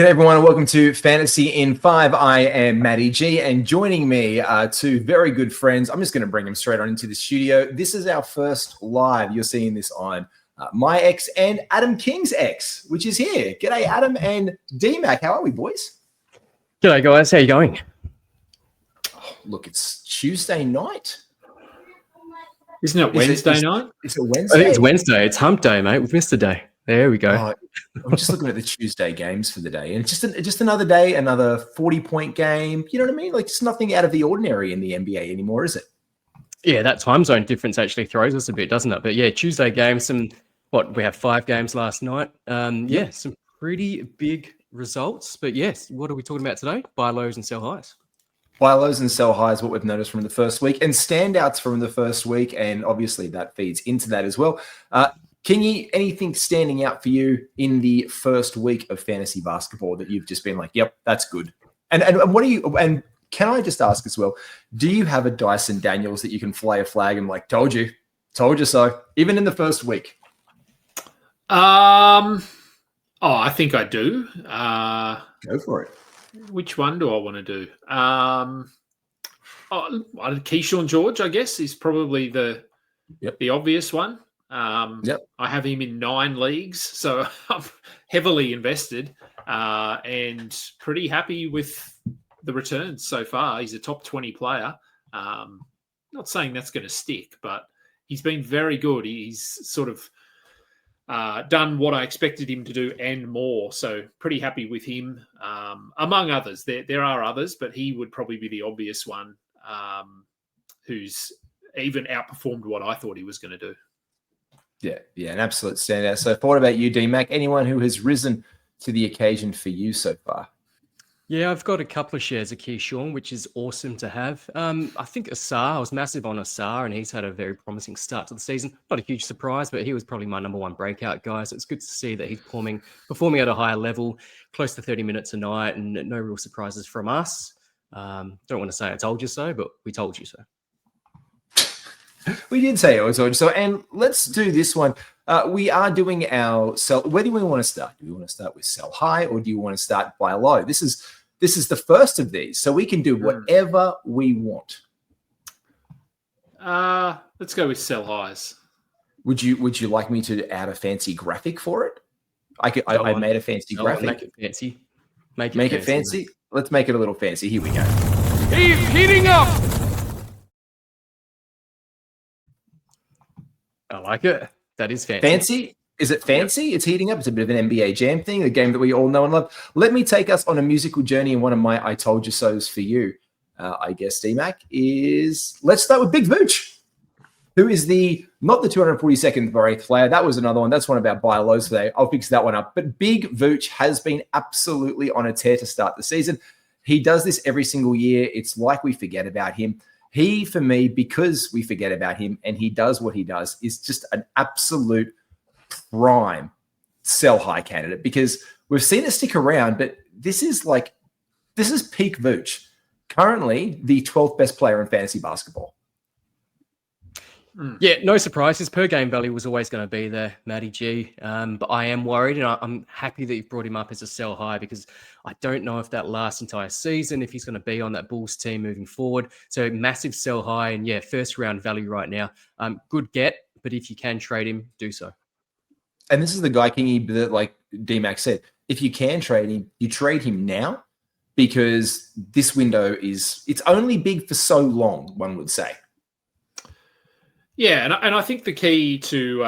G'day everyone and welcome to Fantasy in 5. I am Matty G and joining me are two very good friends. I'm just going to bring them straight on into the studio. This is our first live. You're seeing this on my ex and Adam King's ex, which is here. G'day Adam and D-Mac. How are we, boys? G'day guys, how you going? Oh, look, it's Tuesday night. Isn't it Wednesday night? Is it Wednesday? I think it's Wednesday. It's hump day, mate. We've missed a day. There we go. I'm just looking at the Tuesday games for the day, and just another day, another 40-point game. You know what I mean? Like, it's nothing out of the ordinary in the NBA anymore, is it? Yeah, that time zone difference actually throws us a bit, doesn't it? But yeah, Tuesday games. We had 5 games last night. Yeah, some pretty big results. But yes, what are we talking about today? Buy lows and sell highs. Buy lows and sell highs, what we've noticed from the first week, and standouts from the first week, and obviously that feeds into that as well. Kingy, anything standing out for you in the first week of fantasy basketball that you've just been like, yep, that's good? And what do you, and can I just ask as well, do you have a Dyson Daniels that you can fly a flag and like, told you so, even in the first week? I think I do. Go for it. Which one do I want to do? Keyshawn George, I guess, is probably the obvious one. I have him in 9 leagues, so I'm heavily invested and pretty happy with the returns so far. He's a top 20 player. Not saying that's going to stick, but he's been very good. He's sort of done what I expected him to do and more. So pretty happy with him. Among others, there are others, but he would probably be the obvious one who's even outperformed what I thought he was going to do. Yeah, an absolute standout. So what about you, D-Mac? Anyone who has risen to the occasion for you so far? Yeah, I've got a couple of shares of Keyshawn, which is awesome to have. I think Asar, I was massive on Asar, and he's had a very promising start to the season. Not a huge surprise, but he was probably my number one breakout guy. So it's good to see that he's performing at a higher level, close to 30 minutes a night, and no real surprises from us. Don't want to say I told you so, but we told you so. We did say it was so, and let's do this one. We are doing our sell. Where do we want to start? Do we want to start with sell high, or do you want to start buy low? This is the first of these, so we can do whatever we want. Let's go with sell highs. Would you like me to add a fancy graphic for it? I made a fancy graphic. Make it fancy. Make it fancy. Let's make it a little fancy. Here we go. He's heating up. I like it. That is fancy. Fancy? Is it fancy? Yep. It's heating up. It's a bit of an NBA Jam thing, a game that we all know and love. Let me take us on a musical journey, and one of my I told you so's for you, I guess, D-Mac, is let's start with Big Vooch, who is not the 242nd or 8th player. That was another one. That's one about buy lows today. I'll fix that one up. But Big Vooch has been absolutely on a tear to start the season. He does this every single year. It's like we forget about him. He, for me, because we forget about him and he does what he does, is just an absolute prime sell high candidate, because we've seen it stick around, but this is peak Vooch. Currently, the 12th best player in fantasy basketball. Yeah, no surprise. His per game value was always going to be there, Matty G. But I am worried, and I'm happy that you've brought him up as a sell high, because I don't know if that lasts entire season, if he's going to be on that Bulls team moving forward. So massive sell high, and yeah, first round value right now. Good get, but if you can trade him, do so. And this is the guy, Kingy, that like D-Mac said, if you can trade him, you trade him now, because this window it's only big for so long, one would say. Yeah, and I think the key to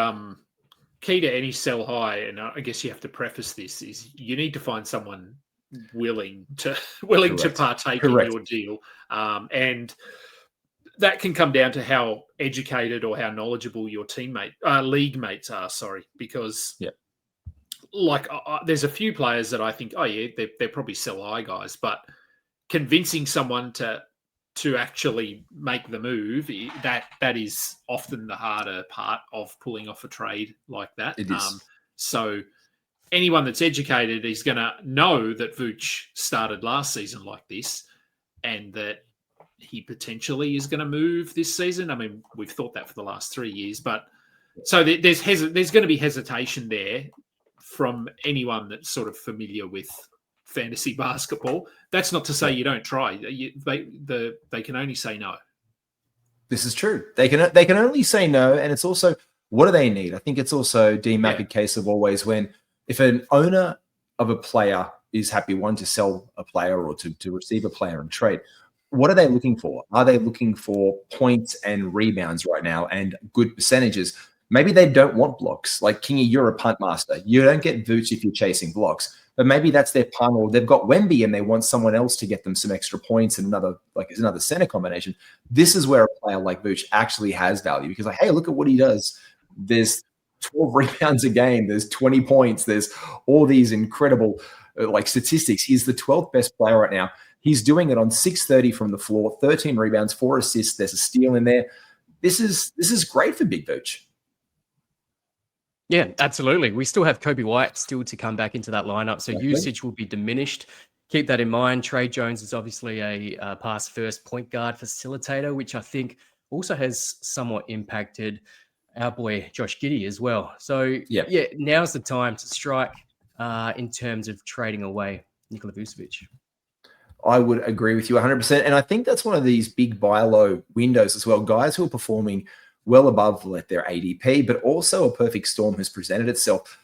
any sell high, and I guess you have to preface this, is you need to find someone willing to partake in your deal, and that can come down to how educated or how knowledgeable your league mates are. Sorry, because there's a few players that I think, they're probably sell high guys, but convincing someone to actually make the move, that is often the harder part of pulling off a trade like that. It is. So anyone that's educated is going to know that Vooch started last season like this, and that he potentially is going to move this season. I mean, we've thought that for the last 3 years, but so there's going to be hesitation there from anyone that's sort of familiar with fantasy basketball. That's not to say you don't try. They can only say no. This is true. They can only say no, and it's also, what do they need? I think it's also, DMAC, a case of always when, if an owner of a player is happy, one, to sell a player or to receive a player in trade, what are they looking for? Are they looking for points and rebounds right now and good percentages? Maybe they don't want blocks. Like, Kingy, you're a punt master. You don't get Vooch if you're chasing blocks. But maybe that's their punt, or they've got Wemby and they want someone else to get them some extra points and another center combination. This is where a player like Vooch actually has value, because, like, hey, look at what he does. There's 12 rebounds a game. There's 20 points. There's all these incredible statistics. He's the 12th best player right now. He's doing it on 630 from the floor, 13 rebounds, 4 assists. There's a steal in there. This is great for Big Vooch. Yeah, absolutely. We still have Kobe White still to come back into that lineup, so usage will be diminished. Keep that in mind. Trey Jones is obviously a pass-first point guard facilitator, which I think also has somewhat impacted our boy Josh Giddey as well. So, yeah, now's the time to strike in terms of trading away Nikola Vucevic. I would agree with you 100%. And I think that's one of these big buy low windows as well. Guys who are performing well above their ADP, but also a perfect storm has presented itself.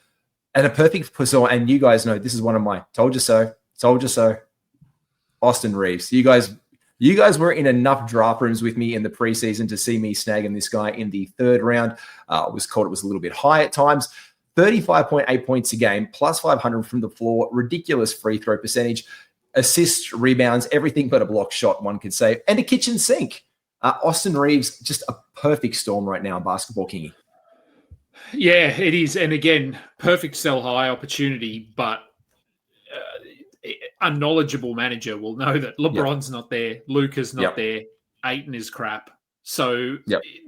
And a perfect storm, and you guys know this is one of my told you so, Austin Reeves. You guys were in enough draft rooms with me in the preseason to see me snagging this guy in the 3rd round. It was a little bit high at times. 35.8 points a game, plus 500 from the floor, ridiculous free throw percentage, assists, rebounds, everything but a block shot, one could say, and a kitchen sink. Austin Reeves, just a perfect storm right now in basketball, Kingy. Yeah, it is. And again, perfect sell high opportunity, but a knowledgeable manager will know that LeBron's not there, Luka's not there, Ayton is crap. So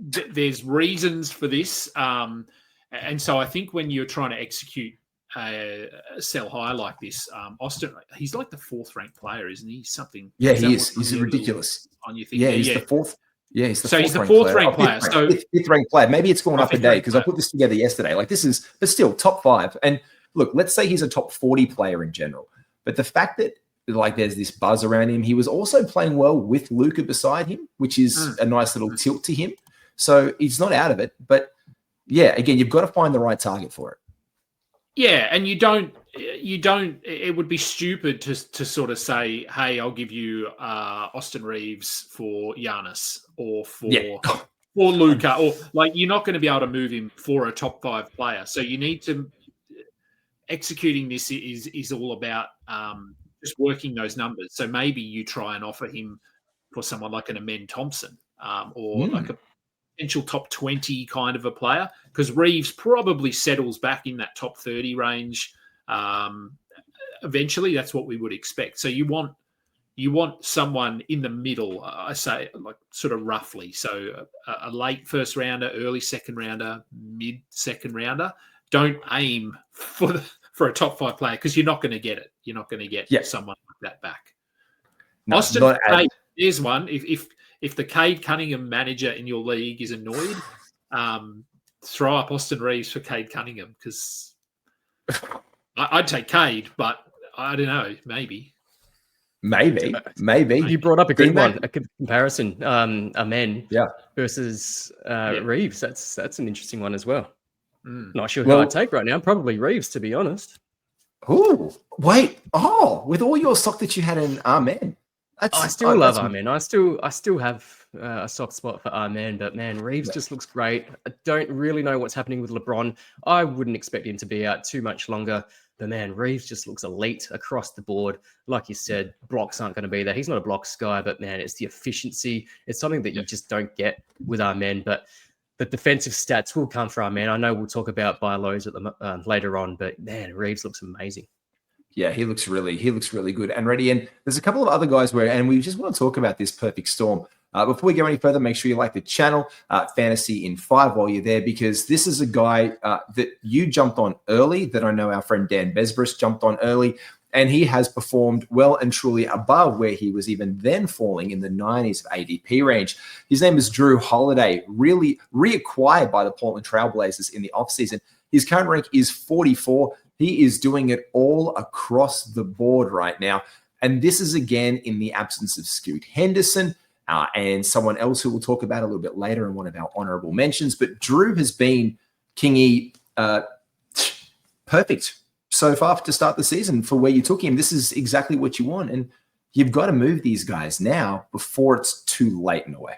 there's reasons for this. And so I think when you're trying to execute a sell high like this, Austin, he's like the 4th ranked player, isn't he? Something. Yeah, he is. He's ridiculous. On your thing. Yeah, he's the 4th. Yeah, he's the he's the 4th ranked player. So 5th ranked player. Maybe it's gone up a day because I put this together yesterday. But still top 5. And look, let's say he's a top 40 player in general. But the fact that there's this buzz around him, he was also playing well with Luka beside him, which is a nice little tilt to him. So he's not out of it. But yeah, again, you've got to find the right target for it. Yeah, and you don't. It would be stupid to sort of say, "Hey, I'll give you Austin Reeves for Giannis or for Luka," or you're not going to be able to move him for a top 5 player. So you need to executing this is all about just working those numbers. So maybe you try and offer him for someone like an Amen Thompson or like a potential top 20 kind of a player, because Reeves probably settles back in that top 30 range. Eventually, that's what we would expect. So you want someone in the middle, I say, sort of roughly. So a late 1st rounder, early 2nd rounder, mid 2nd rounder. Don't aim for a top 5 player, because you're not going to get it. You're not going to get someone like that back. No, Austin Cade, there's one. If the Cade Cunningham manager in your league is annoyed, throw up Austin Reeves for Cade Cunningham, because I'd take Cade, but I don't know, maybe. You brought up a good one, a comparison. Amen versus Reeves. That's an interesting one as well. Not sure who I'd take right now. Probably Reeves, to be honest. Oh, wait. Oh, with all your stock that you had in Amen. I still love Amen. I still have a soft spot for Amen, but man, Reeves just looks great. I don't really know what's happening with LeBron. I wouldn't expect him to be out too much longer. But man, Reeves just looks elite across the board. Like you said, blocks aren't going to be there. He's not a blocks guy, but man, it's the efficiency. It's something that you just don't get with Amen. But the defensive stats will come from Amen. I know we'll talk about buy lows at the later on, but man, Reeves looks amazing. Yeah, he looks really good and ready. And there's a couple of other guys and we just want to talk about this perfect storm. Before we go any further, make sure you like the channel, Fantasy in 5, while you're there, because this is a guy that you jumped on early, that I know our friend Dan Besbris jumped on early, and he has performed well and truly above where he was even then falling in the 90s of ADP range. His name is Drew Holiday, really reacquired by the Portland Trailblazers in the offseason. His current rank is 44. He is doing it all across the board right now. And this is, again, in the absence of Scoot Henderson and someone else who we'll talk about a little bit later in one of our honorable mentions. But Drew has been, Kingy, perfect so far to start the season for where you took him. This is exactly what you want. And you've got to move these guys now before it's too late in a way.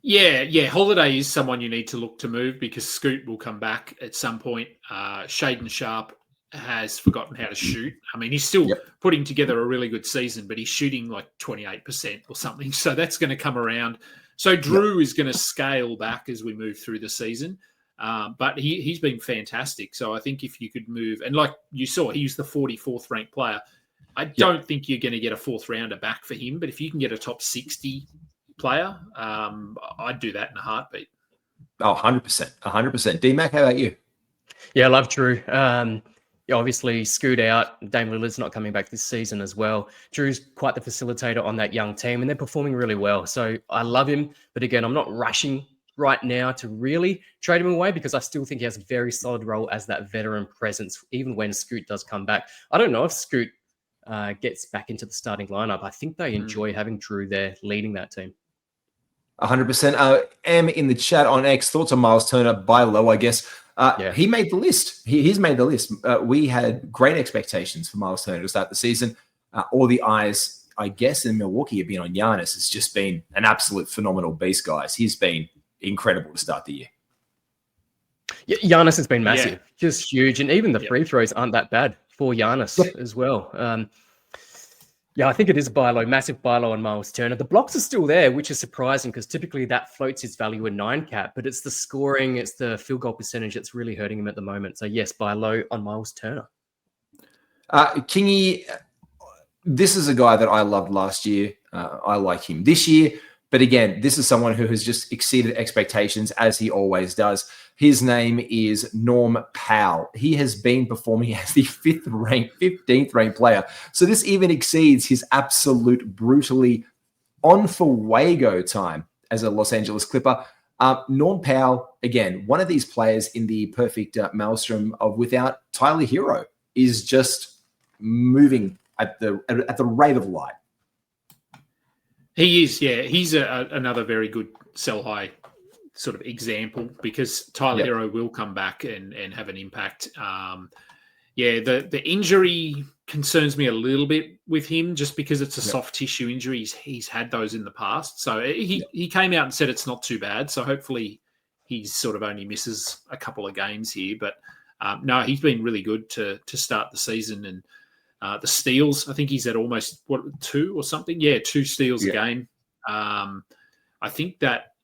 Yeah. Holiday is someone you need to look to move because Scoot will come back at some point. Shaden Sharp has forgotten how to shoot. I mean, he's still putting together a really good season, but he's shooting like 28% or something. So that's going to come around. So Drew is going to scale back as we move through the season. But he's been fantastic. So I think if you could move, and like you saw, he was the 44th ranked player. I don't think you're going to get a fourth rounder back for him, but if you can get a top 60 player, I'd do that in a heartbeat. Oh, 100%. 100%. D-Mac, how about you? Yeah, I love Drew. Obviously, Scoot out. Dame Lillard's not coming back this season as well. Drew's quite the facilitator on that young team, and they're performing really well. So I love him. But again, I'm not rushing right now to really trade him away because I still think he has a very solid role as that veteran presence, even when Scoot does come back. I don't know if Scoot gets back into the starting lineup. I think they enjoy having Drew there leading that team. 100%. M in the chat on X, thoughts on Miles Turner, buy low, I guess. He made the list. He's made the list. We had great expectations for Miles Turner to start the season. All the eyes, I guess, in Milwaukee have been on Giannis. It's just been an absolute phenomenal beast, guys. He's been incredible to start the year. Giannis has been massive, just huge. And even the free throws aren't that bad for Giannis as well. I think it is a buy low, massive buy low on Miles Turner. The blocks are still there, which is surprising because typically that floats his value in 9 cap, but it's the scoring, it's the field goal percentage that's really hurting him at the moment. So yes, buy low on Miles Turner. Kingy, this is a guy that I loved last year. I like him this year. But again, this is someone who has just exceeded expectations as he always does. His name is Norm Powell. He has been performing as the 15th ranked player. So this even exceeds his absolute brutally on for Wago time as a Los Angeles Clipper. Norm Powell, again, one of these players in the perfect maelstrom of without Tyler Hero is just moving at the rate of light. He is, he's another very good sell high sort of example because Tyler Hero will come back and have an impact. The injury concerns me a little bit with him just because it's a soft tissue injury. He's had those in the past. So he came out and said it's not too bad. So hopefully he sort of only misses a couple of games here. But no, he's been really good to start the season. And the steals, I think he's at almost 2 or something. 2 steals a game. I think that,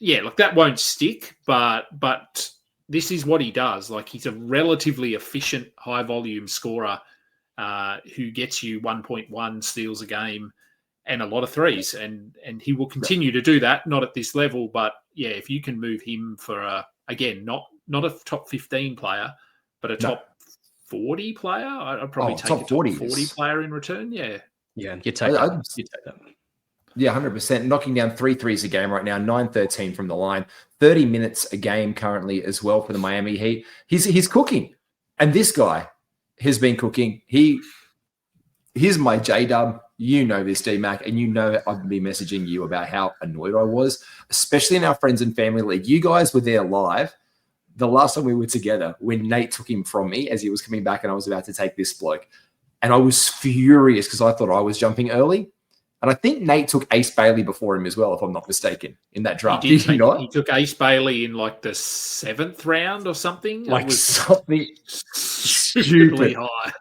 that won't stick, but this is what he does. Like he's a relatively efficient, high volume scorer who gets you 1.1 steals a game and a lot of threes, and he will continue to do that. Not at this level, but if you can move him for not a top 15 player, but a top 40 player, I'd probably take a top 40 player in return. You take that. Yeah, 100%. Knocking down 3 threes a game right now, 9-13 from the line, 30 minutes a game currently as well for the Miami Heat. He's cooking, and this guy has been cooking. Here's my J-dub. You know this, D-Mac, and you know I've been messaging you about how annoyed I was, especially in our friends and family league. You guys were there live the last time we were together when Nate took him from me as he was coming back and I was about to take this bloke. And I was furious because I thought I was jumping early. And I think Nate took Ace Bailey before him as well, if I'm not mistaken, in that draft. He took Ace Bailey in like the 7th round or something. Like something stupidly high.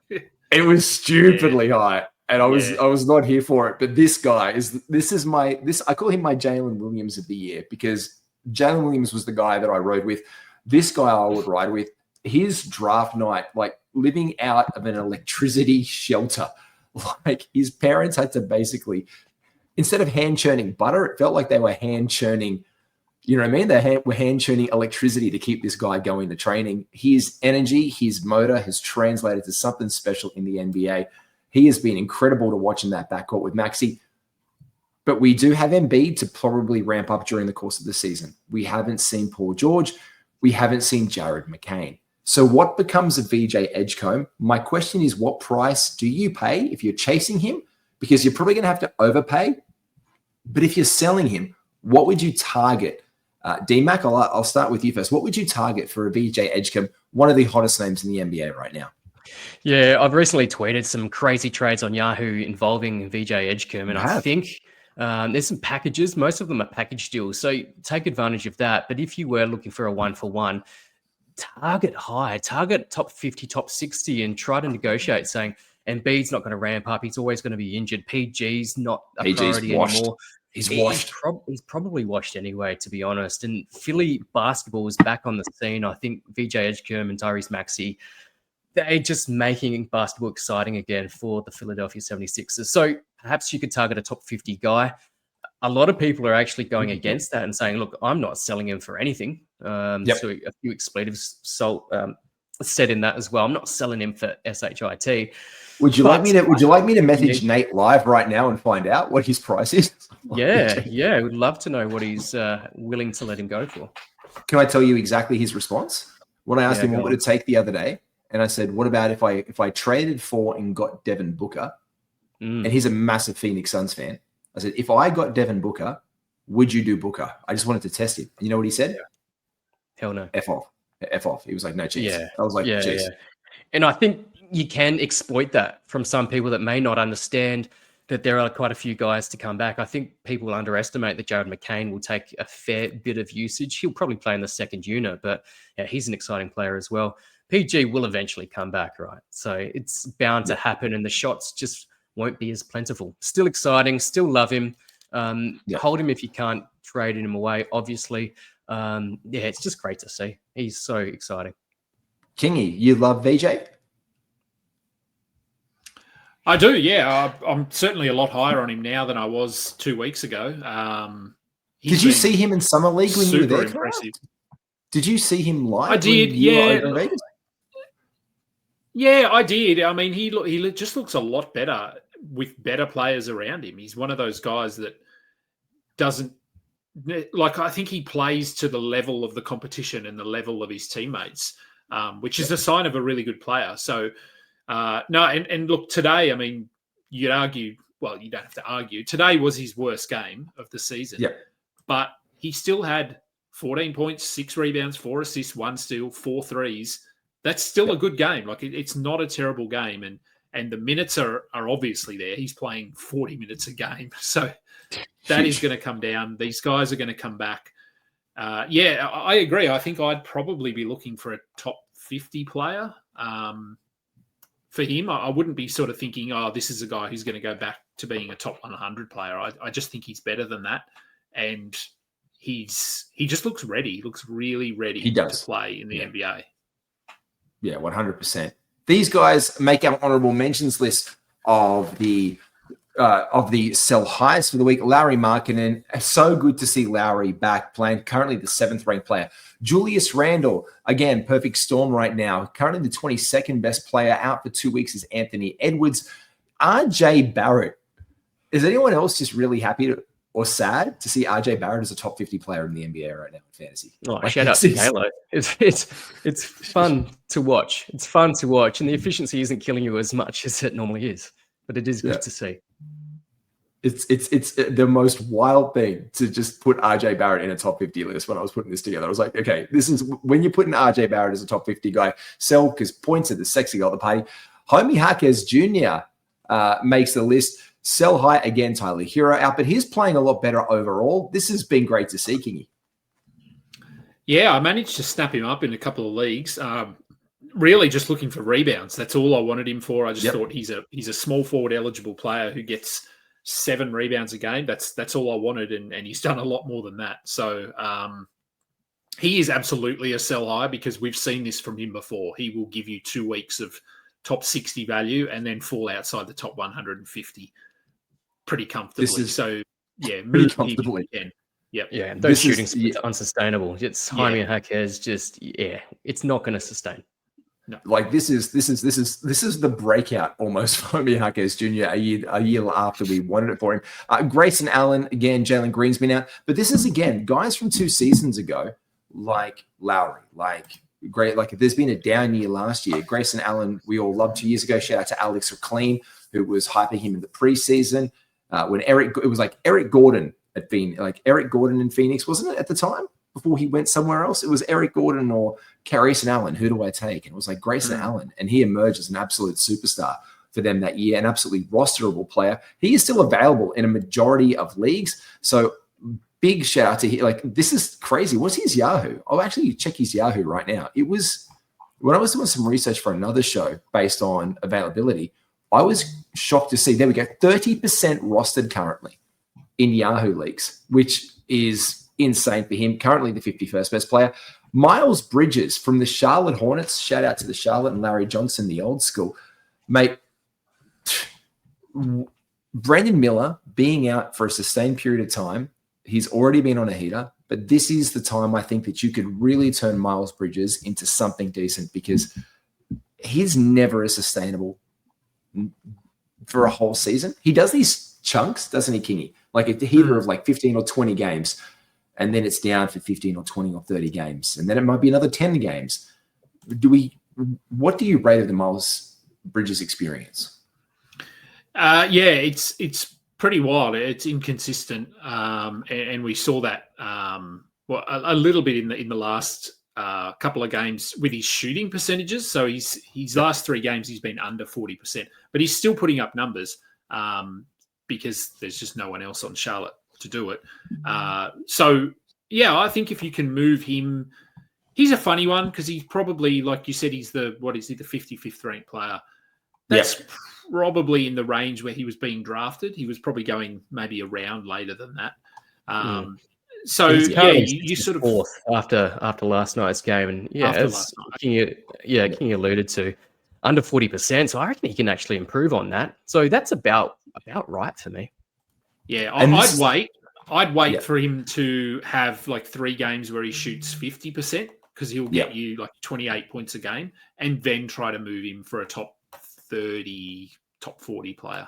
It was stupidly high. And I was not here for it. But this guy I call him my Jalen Williams of the year because Jalen Williams was the guy that I rode with. This guy I would ride with. His draft night, like living out of an electricity shelter. Like his parents had to basically, instead of hand churning butter, it felt like they were hand churning, you know what I mean? They were hand churning electricity to keep this guy going to training. His energy, his motor has translated to something special in the NBA. He has been incredible to watch in that backcourt with Maxey. But we do have Embiid to probably ramp up during the course of the season. We haven't seen Paul George. We haven't seen Jared McCain. So what becomes of VJ Edgecombe? My question is, what price do you pay if you're chasing him? Because you're probably going to have to overpay. But if you're selling him, what would you target? D-Mac, I'll start with you first. What would you target for a VJ Edgecombe, one of the hottest names in the NBA right now? Yeah, I've recently tweeted some crazy trades on Yahoo involving VJ Edgecombe, and I think there's some packages. Most of them are package deals, so take advantage of that. But if you were looking for a one-for-one, target high, target top 50, top 60, and try to negotiate, saying Embiid's not going to ramp up. He's always going to be injured. PG's not a priority anymore. He's washed. He's probably washed anyway, to be honest. And Philly basketball is back on the scene. I think VJ Edgecombe and Tyrese Maxey, they're just making basketball exciting again for the Philadelphia 76ers. So perhaps you could target a top 50 guy. A lot of people are actually going against that and saying, look, I'm not selling him for anything. So a few expletives said in that as well. I'm not selling him for SHIT. Would you like me to message Nate live right now and find out what his price is? Yeah. We'd love to know what he's willing to let him go for. Can I tell you exactly his response? When I asked him what would it take the other day, and I said, what about if I traded for and got Devin Booker? And he's a massive Phoenix Suns fan. I said, if I got Devin Booker, would you do Booker? I just wanted to test him. You know what he said? Hell no. F off. He was like, no chance. Yeah. I was like, jeez. Yeah. And I think you can exploit that from some people that may not understand that there are quite a few guys to come back. I think people underestimate that Jared McCain will take a fair bit of usage. He'll probably play in the second unit, but he's an exciting player as well. PG will eventually come back, right? So it's bound to happen, and the shots just won't be as plentiful. Still exciting, still love him. Hold him if you can't trade him away, obviously. It's just great to see. He's so exciting. Kingy, you love VJ? I do, yeah. I'm certainly a lot higher on him now than I was 2 weeks ago. Did you see him in Summer League when you were there? Impressive. Did you see him live? I did, yeah. Yeah, I did. I mean, he just looks a lot better with better players around him. He's one of those guys that doesn't, like, I think he plays to the level of the competition and the level of his teammates, which is a sign of a really good player. So, and look, today, I mean, you'd argue, well, you don't have to argue. Today was his worst game of the season. Yeah. But he still had 14 points, 6 rebounds, 4 assists, 1 steal, 4 threes. That's still a good game. Like, it's not a terrible game. And the minutes are obviously there. He's playing 40 minutes a game. So that is going to come down. These guys are going to come back. I agree. I think I'd probably be looking for a top 50 player. For him, I wouldn't be sort of thinking, this is a guy who's going to go back to being a top 100 player. I just think he's better than that. And he just looks ready. He looks really ready to play in the NBA. Yeah, 100%. These guys make our honorable mentions list of the sell highs for the week. Lauri Markkanen, so good to see Lauri back playing, currently the 7th ranked player. Julius Randle, again, perfect storm right now. Currently the 22nd best player. Out for 2 weeks is Anthony Edwards. RJ Barrett. Is anyone else just really happy or sad to see RJ Barrett as a top 50 player in the NBA right now in fantasy? Shout out to Halo. It's fun to watch. It's fun to watch, and the efficiency isn't killing you as much as it normally is, but it is good to see. It's the most wild thing to just put RJ Barrett in a top 50 list. When I was putting this together, I was like, okay, this is when you're putting RJ Barrett as a top 50 guy, sell because points are the sexy guy at the party. Homie Jaquez Jr. Makes the list. Sell high again, Tyler Hero out, but he's playing a lot better overall. This has been great to see, Kingy. Yeah, I managed to snap him up in a couple of leagues. Really just looking for rebounds. That's all I wanted him for. I just thought he's a small forward eligible player who gets 7 rebounds a game. That's all I wanted, and he's done a lot more than that. So he is absolutely a sell high because we've seen this from him before. He will give you 2 weeks of top 60 value and then fall outside the top 150 pretty comfortably. Move comfortably. Yep. Yeah, those shootings are unsustainable. It's Jaime Jaquez it's not going to sustain. No. Like this is the breakout almost for Homie Jaquez Jr. a year after we wanted it for him. Grayson Allen, again, Jalen Green's been out. But this is, again, guys from 2 seasons ago, like Lowry, like great. Like if there's been a down year last year, Grayson Allen, we all loved 2 years ago. Shout out to Alex McLean, who was hyping him in the preseason. When it was like Eric Gordon had been like Eric Gordon in Phoenix, wasn't it at the time before he went somewhere else? It was Eric Gordon or Grayson Allen. Who do I take? And it was like Grayson Allen, and he emerged as an absolute superstar for them that year, an absolutely rosterable player. He is still available in a majority of leagues. So big shout out to him. Like, this is crazy. What's his Yahoo? I'll actually check his Yahoo right now. It was when I was doing some research for another show based on availability, I was shocked to see, there we go, 30% rostered currently in Yahoo leagues, which is insane for him. Currently the 51st best player. Miles Bridges from the Charlotte Hornets. Shout out to the Charlotte and Larry Johnson, the old school. Mate, Brandon Miller being out for a sustained period of time, he's already been on a heater, but this is the time I think that you could really turn Miles Bridges into something decent, because he's never as sustainable for a whole season. He does these chunks, doesn't he, Kingy? Like a heater of like 15 or 20 games, and then it's down for 15 or 20 or 30 games, and then it might be another 10 games. What do you rate of the Miles Bridges experience? It's pretty wild. It's inconsistent, and we saw that a little bit in the last couple of games with his shooting percentages. So his last 3 games he's been under 40%, but he's still putting up numbers because there's just no one else on Charlotte to do it. So I think if you can move him, he's a funny one because he's probably, like you said, he's the 55th ranked player. That's probably in the range where he was being drafted. He was probably going maybe a round later than that. So you sort of fourth after last night's game, and as King alluded to, under 40%. So I reckon he can actually improve on that. So that's about right for me. Yeah, I'd wait for him to have like 3 games where he shoots 50%, because he'll get you like 28 points a game, and then try to move him for a top 30, top 40 player.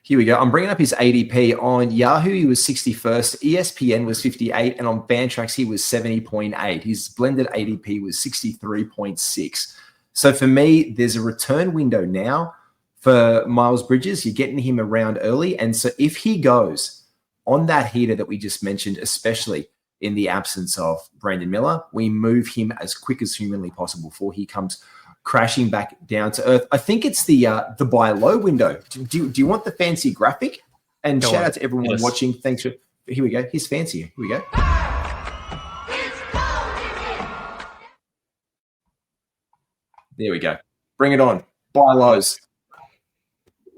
Here we go. I'm bringing up his ADP. On Yahoo, he was 61st. ESPN was 58. And on Fantrax, he was 70.8. His blended ADP was 63.6. So for me, there's a return window now for Miles Bridges. You're getting him around early. And so if he goes on that heater that we just mentioned, especially in the absence of Brandon Miller, we move him as quick as humanly possible before he comes crashing back down to earth. I think it's the buy low window. Do you want the fancy graphic? And shout out to everyone watching. Thanks for. Here we go. Here's fancy. Here we go. There we go. Bring it on. Buy lows.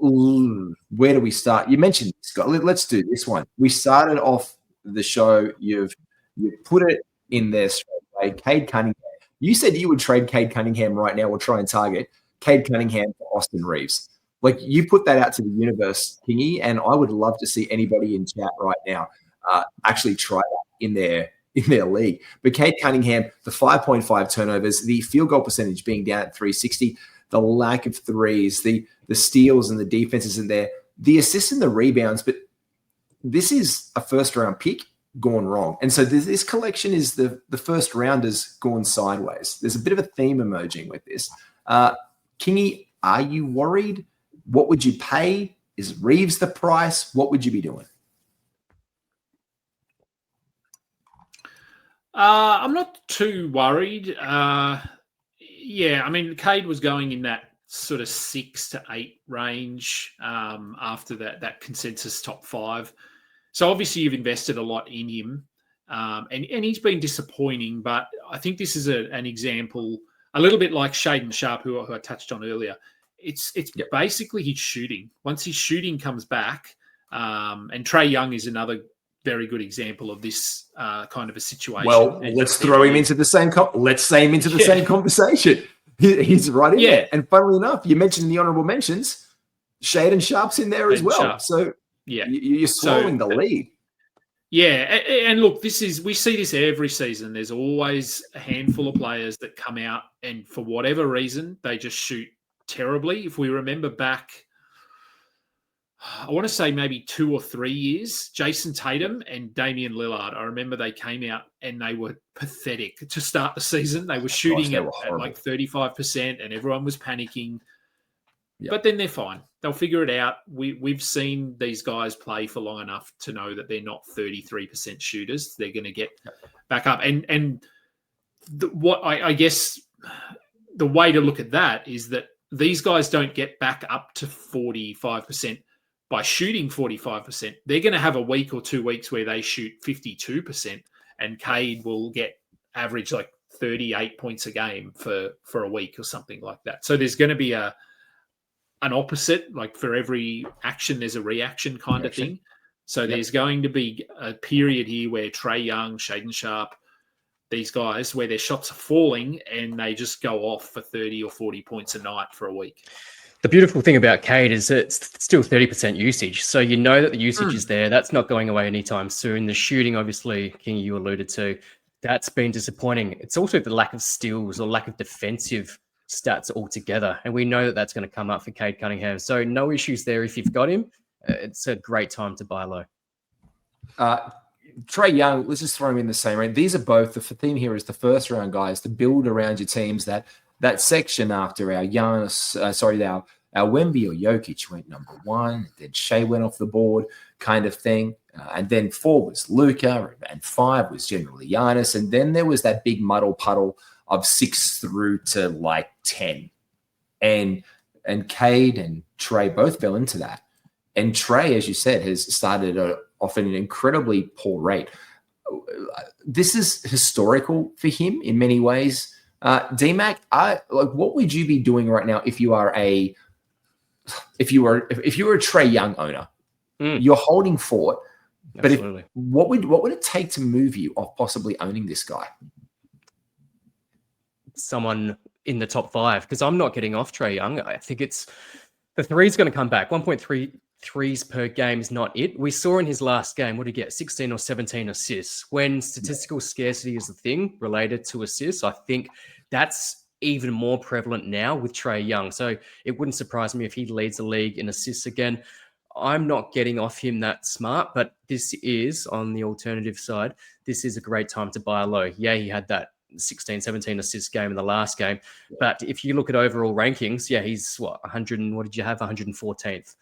Ooh, where do we start? You mentioned Scott. Let's do this one. We started off the show. You've put it in there straight away. Cade Cunningham. You said you would trade Cade Cunningham right now or try and target Cade Cunningham for Austin Reeves. Like, you put that out to the universe, Kingy, and I would love to see anybody in chat right now actually try that in their league. But Cade Cunningham, the 5.5 turnovers, the field goal percentage being down at 360, the lack of threes, the steals and the defense isn't there, the assists and the rebounds. But this is a first-round pick gone wrong. And so this collection is the first rounders gone sideways. There's a bit of a theme emerging with this. Kingy, are you worried? What would you pay? Is Reeves the price? What would you be doing? I'm not too worried. I mean, Cade was going in that sort of 6 to 8 range after that consensus top 5. So obviously you've invested a lot in him, and he's been disappointing. But I think this is an example, a little bit like Shaden Sharp, who I touched on earlier. It's basically his shooting. Once his shooting comes back, and Trae Young is another very good example of this kind of a situation. Well, let's throw him into the same. Let's say him into the same conversation. He's right in there. And funnily enough, you mentioned the honorable mentions. Shaden Sharp's in there as well. So you're swallowing the lead. Yeah, and look, we see this every season. There's always a handful of players that come out and for whatever reason they just shoot terribly. If we remember back, I want to say maybe 2 or 3 years, Jason Tatum and Damian Lillard. I remember they came out and they were pathetic to start the season. They were shooting at like 35% and everyone was panicking. Yep. But then they're fine. They'll figure it out. We've seen these guys play for long enough to know that they're not 33% shooters. They're going to get back up. And what I guess the way to look at that is that these guys don't get back up to 45% by shooting 45%. They're going to have a week or 2 weeks where they shoot 52%, and Cade will get average like 38 points a game for a week or something like that. So there's going to be an opposite, like for every action, there's a reaction kind of thing. So there's going to be a period here where Trae Young, Shaedon Sharpe, these guys, where their shots are falling and they just go off for 30 or 40 points a night for a week. The beautiful thing about Cade is it's still 30% usage. So you know that the usage is there. That's not going away anytime soon. The shooting, obviously, King, you alluded to, that's been disappointing. It's also the lack of steals or lack of defensive stats altogether. And we know that that's going to come up for Cade Cunningham. So no issues there if you've got him. It's a great time to buy low. Trae Young, let's just throw him in the same range. These are both, the theme here is the first round guys to build around your teams that section after our Giannis, our Wemby or Jokic went number 1, then Shea went off the board kind of thing. And then 4 was Luka and 5 was generally Giannis. And then there was that big muddle puddle of 6 through to like 10. And Cade and Trae both fell into that. And Trae, as you said, has started off at an incredibly poor rate. This is historical for him in many ways. DMAC, what would you be doing right now if you are a Trae Young owner? You're holding fort, but what would it take to move you off possibly owning this guy? Someone in the top 5, because I'm not getting off Trae Young. I think it's the 3 is going to come back. 1.3 threes per game is not it. We saw in his last game, what did he get? 16 or 17 assists. When statistical scarcity is the thing related to assists, I think that's even more prevalent now with Trae Young. So it wouldn't surprise me if he leads the league in assists again. I'm not getting off him that smart, but this is, on the alternative side, this is a great time to buy low. Yeah, he had that 16, 17 assist game in the last game. But if you look at overall rankings, he's 114th.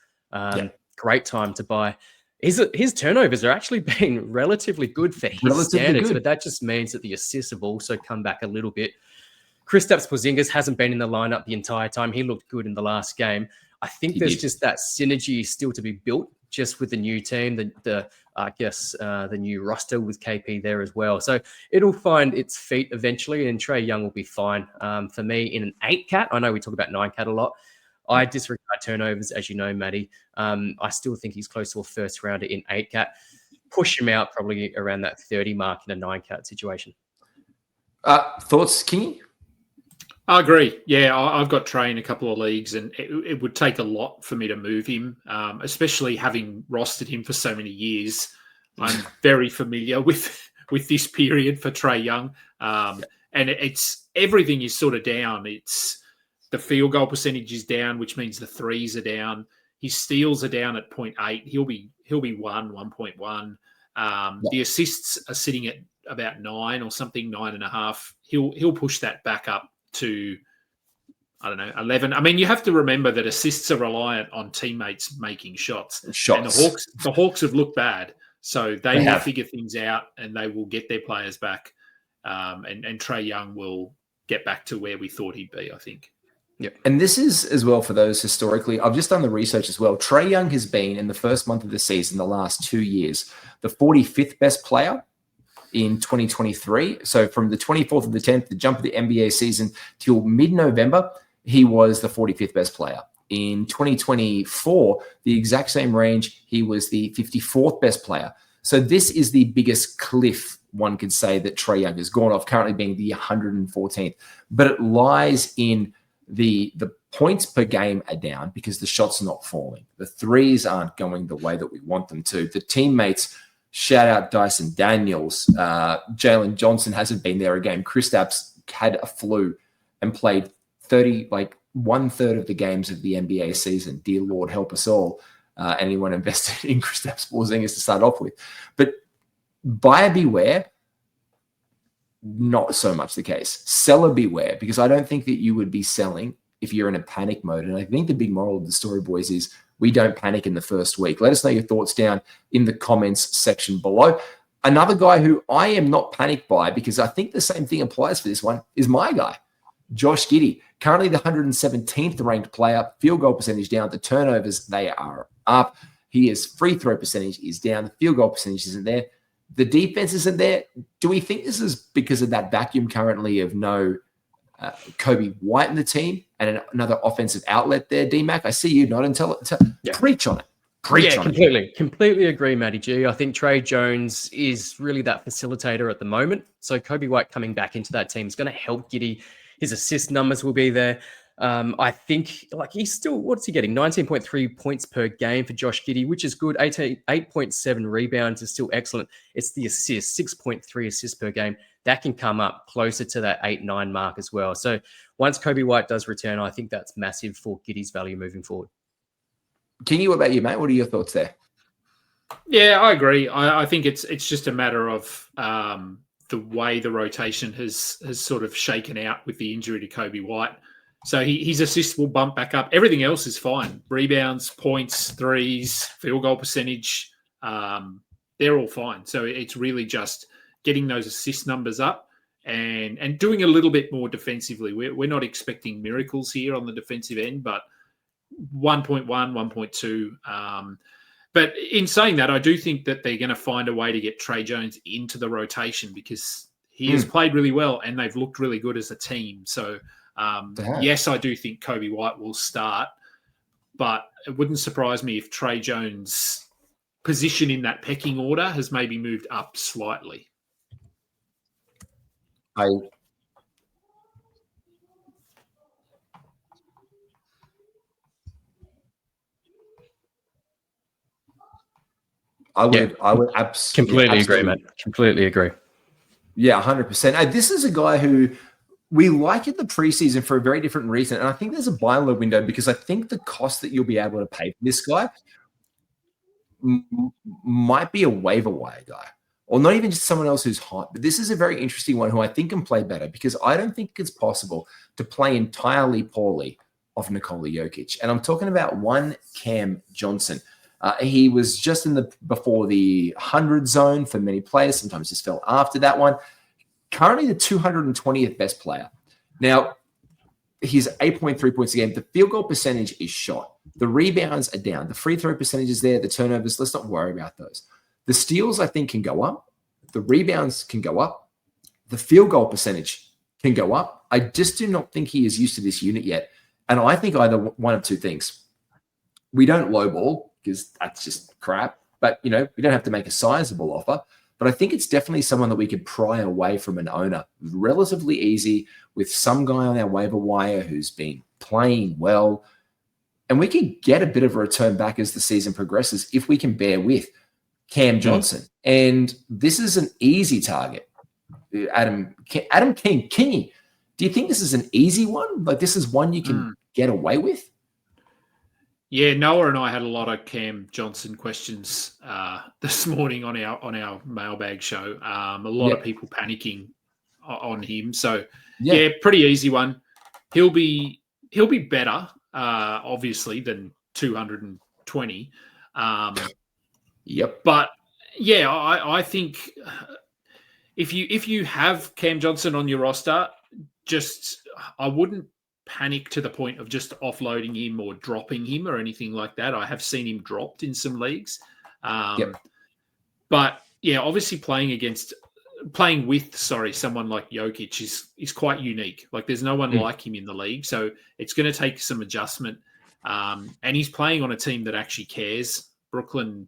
Great time to buy. His turnovers are actually been relatively good for his standards, but that just means that the assists have also come back a little bit. Kristaps Porzingis hasn't been in the lineup the entire time. He looked good in the last game. I think there's just that synergy still to be built just with the new team, the new roster with KP there as well. So it'll find its feet eventually, and Trae Young will be fine. For me, in an 8-cat, I know we talk about 9-cat a lot. I disregard turnovers, as you know, Maddie. I still think he's close to a first rounder in 8-cat. Push him out probably around that 30 mark in a 9-cat situation. Thoughts, Kingy? I agree. Yeah, I've got Trae in a couple of leagues, and it would take a lot for me to move him, especially having rostered him for so many years. I'm very familiar with this period for Trae Young, and it's everything is sort of down. It's the field goal percentage is down, which means the threes are down. His steals are down at 0.8. He'll be 1.1. The assists are sitting at about 9 or something, 9.5. He'll push that back up to, 11. I mean, you have to remember that assists are reliant on teammates making shots. And the Hawks have looked bad, so they will figure things out and they will get their players back. And Trae Young will get back to where we thought he'd be, I think. Yeah. And this is as well for those historically. I've just done the research as well. Trae Young has been in the first month of the season, the last 2 years, the 45th best player in 2023. So from the 24th of the 10th, the jump of the NBA season till mid-November, he was the 45th best player. In 2024, the exact same range, he was the 54th best player. So this is the biggest cliff, one could say, that Trae Young has gone off, currently being the 114th. But it lies in the points per game are down because the shots are not falling. The threes aren't going the way that we want them to. The teammates, shout out Dyson Daniels, Jalen Johnson hasn't been there a game. Kristaps had a flu and played 1/3 of the games of the NBA season. Dear Lord, help us all. anyone invested in Kristaps Porzingis to start off with. But buyer beware, not so much the case. Seller beware, because I don't think that you would be selling if you're in a panic mode. And I think the big moral of the story, boys, is we don't panic in the first week. Let us know your thoughts down in the comments section below. Another guy who I am not panicked by, because I think the same thing applies for this one, is my guy, Josh Giddey. Currently the 117th ranked player, field goal percentage down. The turnovers, they are up. His free throw percentage is down. The field goal percentage isn't there. The defense isn't there. Do we think this is because of that vacuum currently of no Kobe White in the team and another offensive outlet there, D-Mac? I see you nodding. Preach on it. Completely agree, Matty G. I think Trey Jones is really that facilitator at the moment. So Kobe White coming back into that team is going to help Giddey. His assist numbers will be there. I think he's still, what's he getting? 19.3 points per game for Josh Giddey, which is good. 8.7 rebounds is still excellent. It's the assists, 6.3 assists per game. That can come up closer to that 8-9 mark as well. So once Kobe White does return, I think that's massive for Giddey's value moving forward. Kingy, what about you, mate? What are your thoughts there? Yeah, I agree. I think it's just a matter of the way the rotation has sort of shaken out with the injury to Kobe White. So his assists will bump back up. Everything else is fine. Rebounds, points, threes, field goal percentage, they're all fine. So it's really just getting those assist numbers up and doing a little bit more defensively. We're not expecting miracles here on the defensive end, but 1.1, 1.2. But in saying that, I do think that they're going to find a way to get Trey Jones into the rotation because he has played really well and they've looked really good as a team. So, yes, I do think Kobe White will start, but it wouldn't surprise me if Trey Jones' position in that pecking order has maybe moved up slightly. I would completely agree, man. Completely agree. Yeah, 100%. This is a guy who we like in the preseason for a very different reason. And I think there's a buy low window because I think the cost that you'll be able to pay for this guy might be a waiver wire guy or not even just someone else who's hot. But this is a very interesting one who I think can play better because I don't think it's possible to play entirely poorly off Nikola Jokic. And I'm talking about one Cam Johnson. He was just before the 100 zone for many players. Sometimes just fell after that one. Currently the 220th best player. Now, he's 8.3 points a game. The field goal percentage is shot. The rebounds are down. The free throw percentage is there. The turnovers, let's not worry about those. The steals, I think, can go up. The rebounds can go up. The field goal percentage can go up. I just do not think he is used to this unit yet. And I think either one of two things. We don't lowball, because that's just crap. But, we don't have to make a sizable offer. But I think it's definitely someone that we could pry away from an owner. Relatively easy with some guy on our waiver wire who's been playing well. And we can get a bit of a return back as the season progresses if we can bear with Cam Johnson. And this is an easy target. Adam Kingy, do you think this is an easy one? Like this is one you can get away with? Yeah, Noah and I had a lot of Cam Johnson questions this morning on our mailbag show. A lot of people panicking on him. So yeah, pretty easy one. He'll be better, obviously, than 220. But yeah, I think if you have Cam Johnson on your roster, I wouldn't panic to the point of just offloading him or dropping him or anything like that. I have seen him dropped in some leagues. But yeah, obviously playing with someone like Jokic is quite unique. Like there's no one like him in the league. So it's going to take some adjustment. And he's playing on a team that actually cares. Brooklyn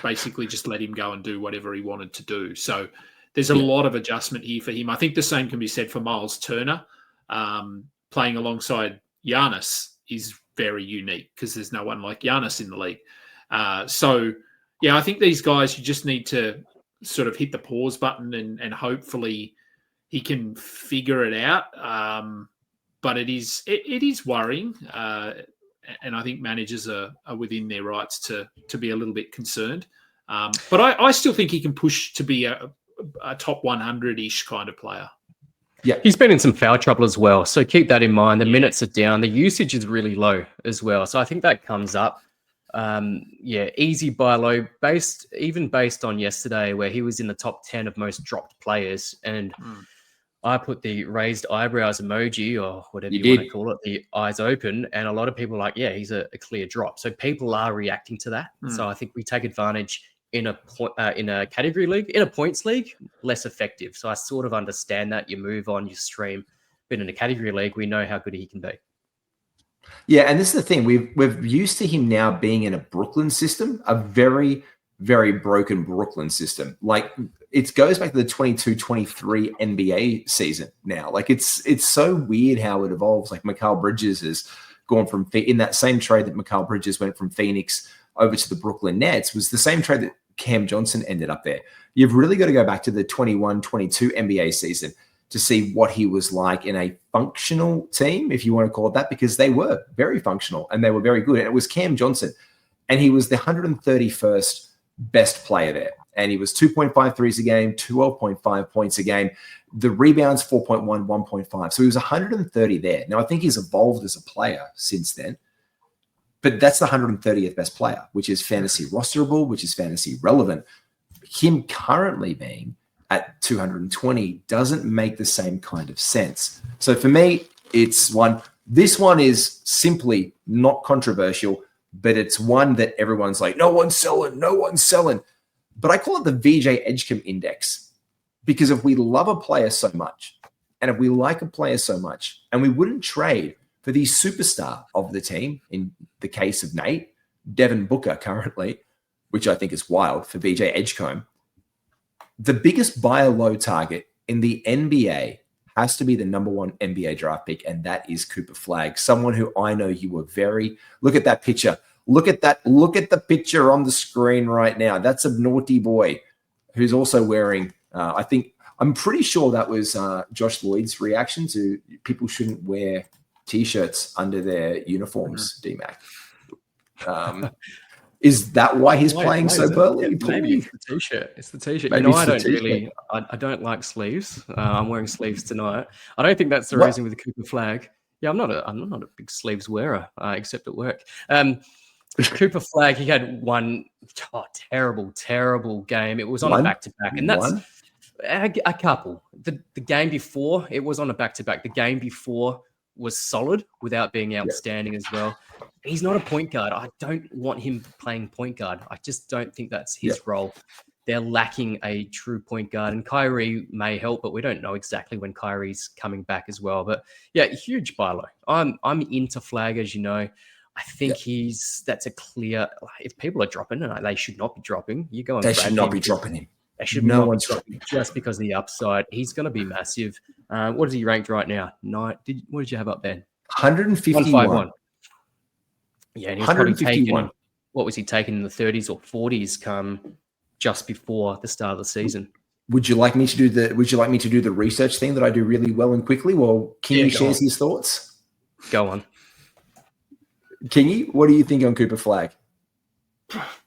basically just let him go and do whatever he wanted to do. So there's a lot of adjustment here for him. I think the same can be said for Miles Turner. Playing alongside Giannis is very unique because there's no one like Giannis in the league. So, yeah, I think these guys, you just need to sort of hit the pause button and hopefully he can figure it out. But it is worrying. and I think managers are within their rights to be a little bit concerned. But I still think he can push to be a top 100-ish kind of player. Yeah, he's been in some foul trouble as well, so keep that in mind. The minutes are down, the usage is really low as well, so I think that comes up. Easy buy low, based on yesterday where he was in the top 10 of most dropped players, and I put the raised eyebrows emoji or whatever you want to call it, the eyes open, and a lot of people are like, yeah, he's a clear drop. So people are reacting to that. So I think we take advantage in a category league, in a points league, less effective. So I sort of understand that. You move on, you stream. But in a category league, we know how good he can be. Yeah, and this is the thing. We're used to him now being in a Brooklyn system, a very, very broken Brooklyn system. Like, it goes back to the 22-23 NBA season now. Like, it's so weird how it evolves. Like, Mikal Bridges has gone from, in that same trade that Mikal Bridges went from Phoenix over to the Brooklyn Nets, was the same trade that Cam Johnson ended up there. You've really got to go back to the 21-22 NBA season to see what he was like in a functional team, if you want to call it that, because they were very functional and they were very good. And it was Cam Johnson, and he was the 131st best player there. And he was 2.5 threes a game, 12.5 points a game. The rebounds, 4.1, 1.5. So he was 130 there. Now, I think he's evolved as a player since then, but that's the 130th best player, which is fantasy rosterable, which is fantasy relevant. Him currently being at 220 doesn't make the same kind of sense. So for me, it's one. This one is simply not controversial, but it's one that everyone's like, no one's selling. But I call it the VJ Edgecombe Index, because if we love a player so much, and if we like a player so much, and we wouldn't trade for the superstar of the team, in the case of Nate, Devin Booker currently, which I think is wild for VJ Edgecombe, the biggest buy low target in the NBA has to be the number one NBA draft pick, and that is Cooper Flagg, someone who I know you were very... Look at that picture. Look at that. Look at the picture on the screen right now. That's a naughty boy who's also wearing, I'm pretty sure that was Josh Lloyd's reaction to people shouldn't wear T-shirts under their uniforms, D-Mac. Is that why he's playing so poorly? Maybe it's the T-shirt. It's the T-shirt. Maybe I don't like sleeves. I'm wearing sleeves tonight. I don't think that's the reason with the Cooper Flagg. Yeah, I'm not a big sleeves wearer, except at work. Cooper Flagg, he had one terrible game. It was on a back-to-back, and that's a couple. The game before, it was on a back-to-back. The game before was solid without being outstanding as well. He's not a point guard. I don't want him playing point guard. I just don't think that's his role. They're lacking a true point guard, and Kyrie may help, but we don't know exactly when Kyrie's coming back as well. But yeah, huge buy low. I'm into Flagg, as you know. I think that's a clear. If people are dropping, and they should not be dropping, you go and they should not be dropping him. They should not be dropping just because of the upside. He's going to be massive. What is he ranked right now? What did you have up there? 151. Yeah, and he was probably taking, what was he taking in the 30s or 40s come just before the start of the season? Would you like me to do the research thing that I do really well and quickly while Kingy shares his thoughts? Go on. Kingy, what do you think on Cooper Flagg?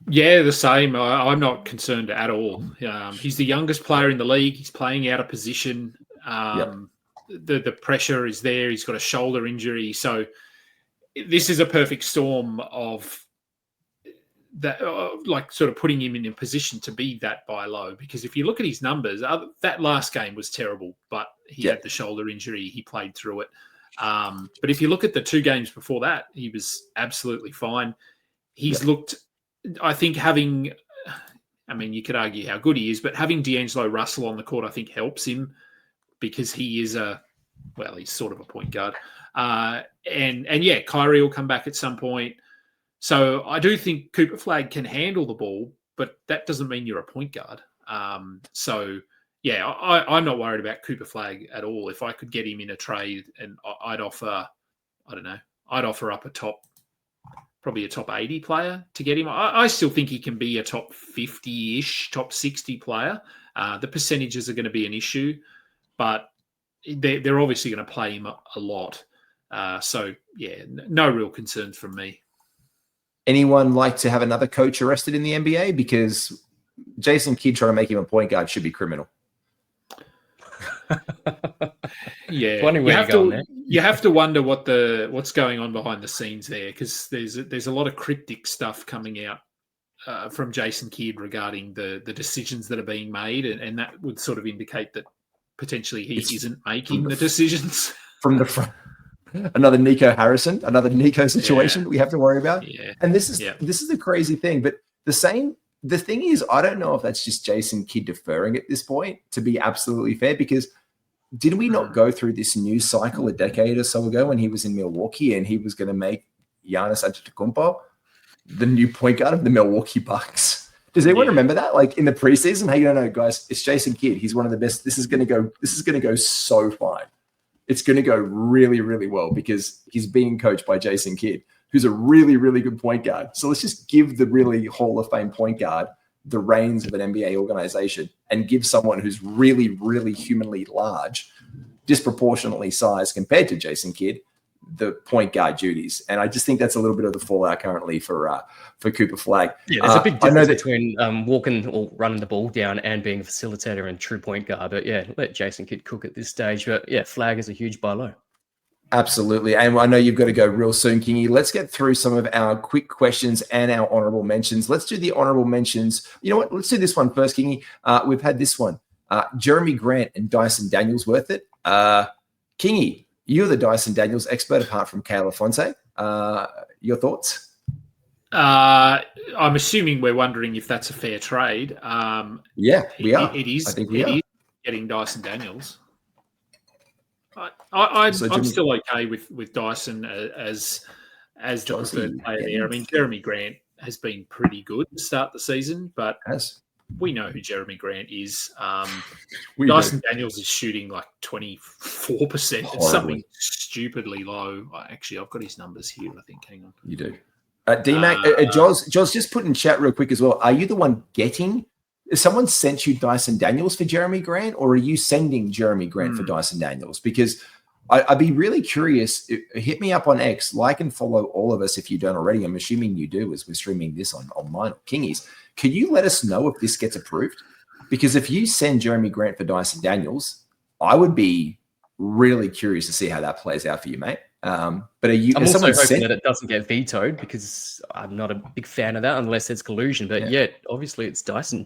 Yeah, the same. I'm not concerned at all. He's the youngest player in the league. He's playing out of position. The pressure is there. He's got a shoulder injury. So this is a perfect storm of that, like sort of putting him in a position to be that buy low. Because if you look at his numbers, that last game was terrible, but he had the shoulder injury. He played through it. But if you look at the 2 games before that, he was absolutely fine. He's looked, I think you could argue how good he is, but having D'Angelo Russell on the court, I think helps him because he is he's sort of a point guard. Kyrie will come back at some point. So I do think Cooper Flagg can handle the ball, but that doesn't mean you're a point guard. I'm not worried about Cooper Flagg at all. If I could get him in a trade, and I'd offer up probably a top 80 player to get him. I still think he can be a top 50-ish, top 60 player. The percentages are going to be an issue, but they're obviously going to play him a lot. So, yeah, no real concerns from me. Anyone like to have another coach arrested in the NBA? Because Jason Kidd trying to make him a point guard should be criminal. Yeah, you have to wonder what's going on behind the scenes there, because there's a lot of cryptic stuff coming out from Jason Kidd regarding the decisions that are being made, and that would sort of indicate that potentially he isn't making the decisions from the front. Another Nico Harrison, another Nico situation that we have to worry about. Yeah. And this is the crazy thing. But the thing is, I don't know if that's just Jason Kidd deferring at this point, to be absolutely fair, because did we not go through this news cycle a decade or so ago when he was in Milwaukee and he was going to make Giannis Antetokounmpo the new point guard of the Milwaukee Bucks? Does anyone remember that? Like in the preseason, hey, no, guys, it's Jason Kidd. He's one of the best. This is going to go so fine. It's going to go really, really well because he's being coached by Jason Kidd, who's a really, really good point guard. So let's just give the really Hall of Fame point guard the reins of an NBA organization and give someone who's really, really humanly large, disproportionately sized compared to Jason Kidd, the point guard duties. And I just think that's a little bit of the fallout currently for Cooper Flagg. Yeah, there's a big difference between walking or running the ball down and being a facilitator and true point guard. But yeah, let Jason Kidd cook at this stage. But yeah, Flagg is a huge buy low. Absolutely. And I know you've got to go real soon, Kingy. Let's get through some of our quick questions and our honorable mentions. Let's do the honorable mentions. You know what? Let's do this one first, Kingy. We've had this one. Jeremy Grant and Dyson Daniels worth it. Kingy, you're the Dyson Daniels expert apart from Kale Afonso. Your thoughts? I'm assuming we're wondering if that's a fair trade. Yeah, we are. It is. I think we are. Is getting Dyson Daniels. I'm still okay with Dyson as the preferred player there. I mean, Jeremy Grant has been pretty good to start the season, but we know who Jeremy Grant is. Dyson Daniels is shooting like 24%. It's something stupidly low. Actually, I've got his numbers here, I think. Hang on. You do. D-Mac, Joz, just put in chat real quick as well. Are you the one getting... Has someone sent you Dyson Daniels for Jeremy Grant, or are you sending Jeremy Grant for Dyson Daniels? Because I'd be really curious. Hit me up on X, like and follow all of us if you don't already. I'm assuming you do, as we're streaming this on mine, Kingies. Can you let us know if this gets approved? Because if you send Jeremy Grant for Dyson Daniels, I would be really curious to see how that plays out for you, mate. But are you? I'm also hoping that it doesn't get vetoed, because I'm not a big fan of that unless it's collusion. But yet, obviously, it's Dyson.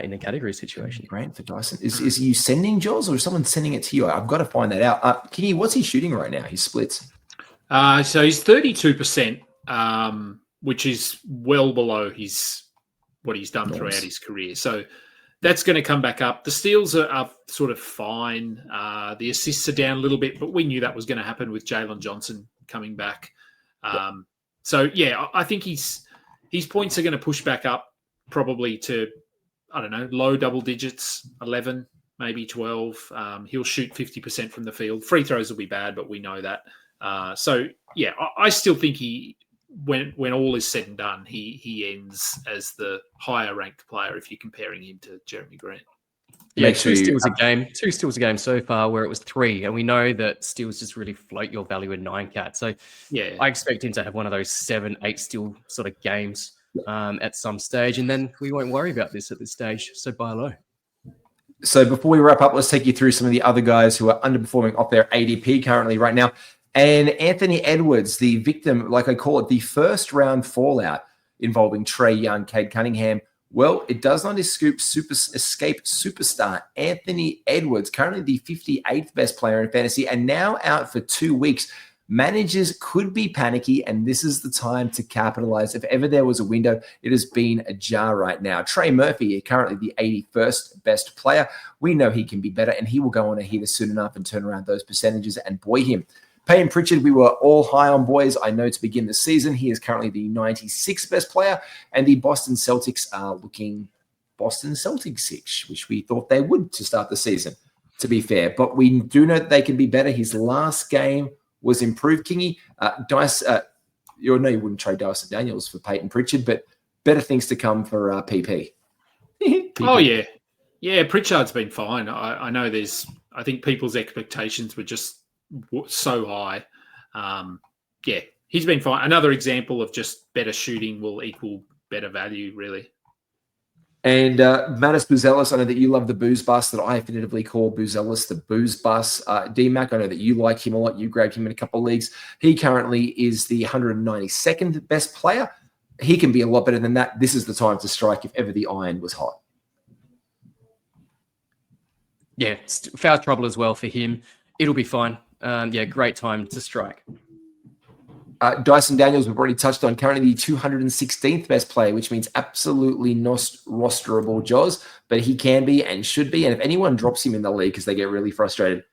In a category situation. Grant for Dyson. Is you sending Jaws, or is someone sending it to you? I've got to find that out. Kingy, what's he shooting right now? His splits. So he's 32%, which is well below what he's done throughout his career. So that's going to come back up. The steals are sort of fine. The assists are down a little bit, but we knew that was going to happen with Jalen Johnson coming back. So yeah, I think his points are going to push back up probably to, I don't know, low double digits, 11, maybe 12. He'll shoot 50% from the field. Free throws will be bad, but we know that. So, yeah, I still think when all is said and done, he ends as the higher ranked player if you're comparing him to Jeremy Grant. Yeah, two steals a game so far, where it was 3. And we know that steals just really float your value in 9-cat. So yeah, I expect him to have one of those 7, 8 steal sort of games at some stage, and then we won't worry about this at this stage. So buy low. So before we wrap up, let's take you through some of the other guys who are underperforming off their ADP currently right now. And Anthony Edwards, the victim, like I call it, the first round fallout involving Trae Young, Cade Cunningham. Well, it does not escape superstar Anthony Edwards, currently the 58th best player in fantasy and now out for 2 weeks. Managers could be panicky, and this is the time to capitalize. If ever there was a window, it has been ajar right now. Trey Murphy, currently the 81st best player. We know he can be better, and he will go on a heater soon enough and turn around those percentages and buoy him. Payne Pritchard, we were all high on, boys. I know to begin the season, he is currently the 96th best player, and the Boston Celtics are looking Boston Celtics-ish, which we thought they would to start the season, to be fair. But we do know that they can be better. His last game was improved, Kingy. You wouldn't trade Dyson Daniels for Peyton Pritchard, but better things to come for PP. PP. Oh, yeah. Yeah, Pritchard's been fine. I know I think people's expectations were just so high. Yeah, he's been fine. Another example of just better shooting will equal better value, really. And Manus Boozelis, I know that you love the booze bus that I definitively call Boozelis, the booze bus. D-Mac, I know that you like him a lot. You grabbed him in a couple of leagues. He currently is the 192nd best player. He can be a lot better than that. This is the time to strike if ever the iron was hot. Yeah, foul trouble as well for him. It'll be fine. Great time to strike. Dyson Daniels, we've already touched on, currently the 216th best player, which means absolutely not rosterable, Jaws, but he can be and should be. And if anyone drops him in the league because they get really frustrated,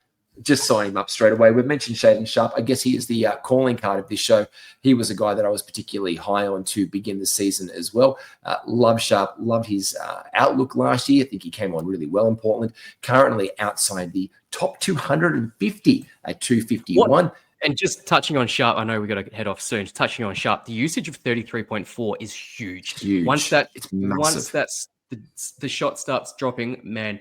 just sign him up straight away. We've mentioned Shaden Sharp. I guess he is the calling card of this show. He was a guy that I was particularly high on to begin the season as well. Love Sharp, loved his outlook last year. I think he came on really well in Portland. Currently outside the top 250 at 251. What? And just touching on Sharp, I know we've got to head off soon. Just touching on Sharp, the usage of 33.4 is huge. Once the shot starts dropping, man,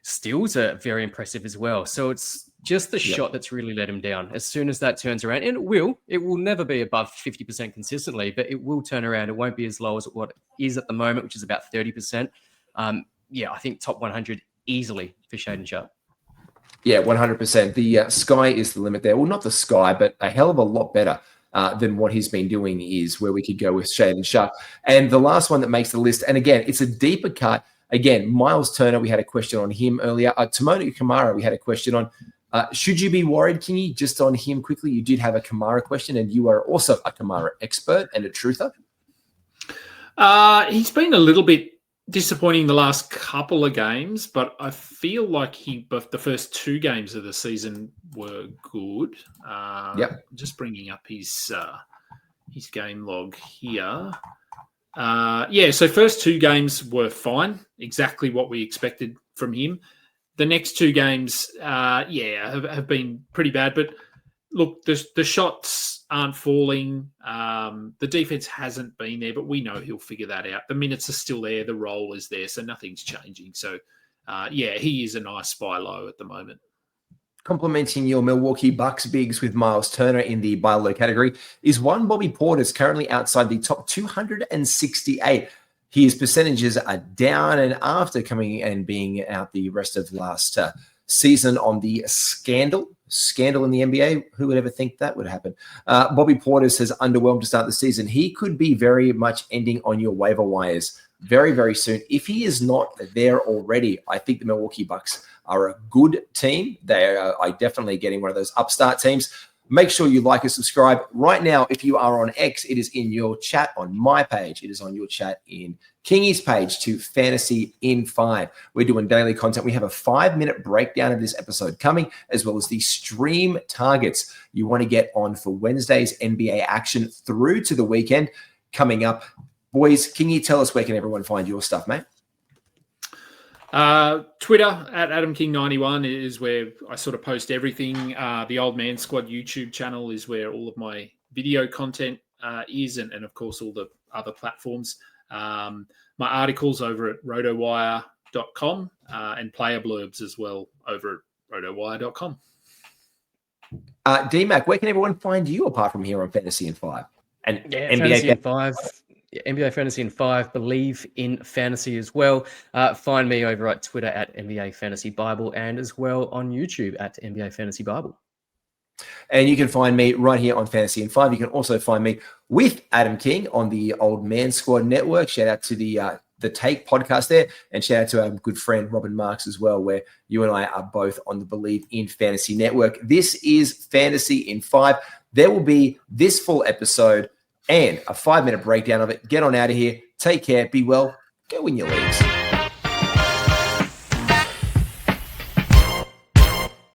steals are very impressive as well. So it's just the shot that's really let him down. As soon as that turns around, and it will never be above 50% consistently, but it will turn around. It won't be as low as what it is at the moment, which is about 30%. I think top 100 easily for Shaden Sharp. Yeah, 100%. The sky is the limit there. Well, not the sky, but a hell of a lot better than what he's been doing is where we could go with Shaden Sharp. And the last one that makes the list, and again, it's a deeper cut. Again, Miles Turner, we had a question on him earlier. Tomono Kamara, we had a question on. Should you be worried, Kingy, just on him quickly? You did have a Kamara question, and you are also a Kamara expert and a truther. He's been a little bit disappointing the last couple of games, but I feel like the first two games of the season were good. Just bringing up his game log here. So first two games were fine, exactly what we expected from him. The next two games, have been pretty bad. But look, the shots aren't falling. The defense hasn't been there, but we know he'll figure that out. The minutes are still there. The role is there, so nothing's changing. So, he is a nice buy low at the moment. Complementing your Milwaukee Bucks bigs with Miles Turner in the buy low category is one Bobby Portis, currently outside the top 268. His percentages are down, and after coming and being out the rest of last season on the scandal in the NBA, who would ever think that would happen? Bobby Portis has underwhelmed to start the season. He could be very much ending on your waiver wires very, very soon. If he is not there already, I think the Milwaukee Bucks are a good team. They are definitely getting one of those upstart teams. Make sure you like and subscribe. Right now, if you are on X, it is in your chat on my page. It is on your chat in Kingy's page to Fantasy in 5. We're doing daily content. We have a 5-minute breakdown of this episode coming, as well as the stream targets you want to get on for Wednesday's NBA action through to the weekend coming up. Boys, Kingy, tell us where can everyone find your stuff, mate? Twitter at AdamKing91 is where I sort of post everything. The Old Man Squad YouTube channel is where all of my video content is, and of course all the other platforms. My articles over at rotowire.com and player blurbs as well over at rotowire.com. D-Mac, where can everyone find you apart from here on Fantasy in 5? And NBA Fantasy in 5. NBA Fantasy in 5, believe in fantasy as well. Find me over at Twitter at NBA Fantasy Bible, and as well on YouTube at NBA Fantasy Bible. And you can find me right here on Fantasy in 5. You can also find me with Adam King on the Old Man Squad Network. Shout out to the Take podcast there, and shout out to our good friend Robin Marks as well, where you and I are both on the Believe in Fantasy Network. This is Fantasy in 5. There will be this full episode and a 5-minute breakdown of it. Get on out of here. Take care. Be well. Go win your leagues.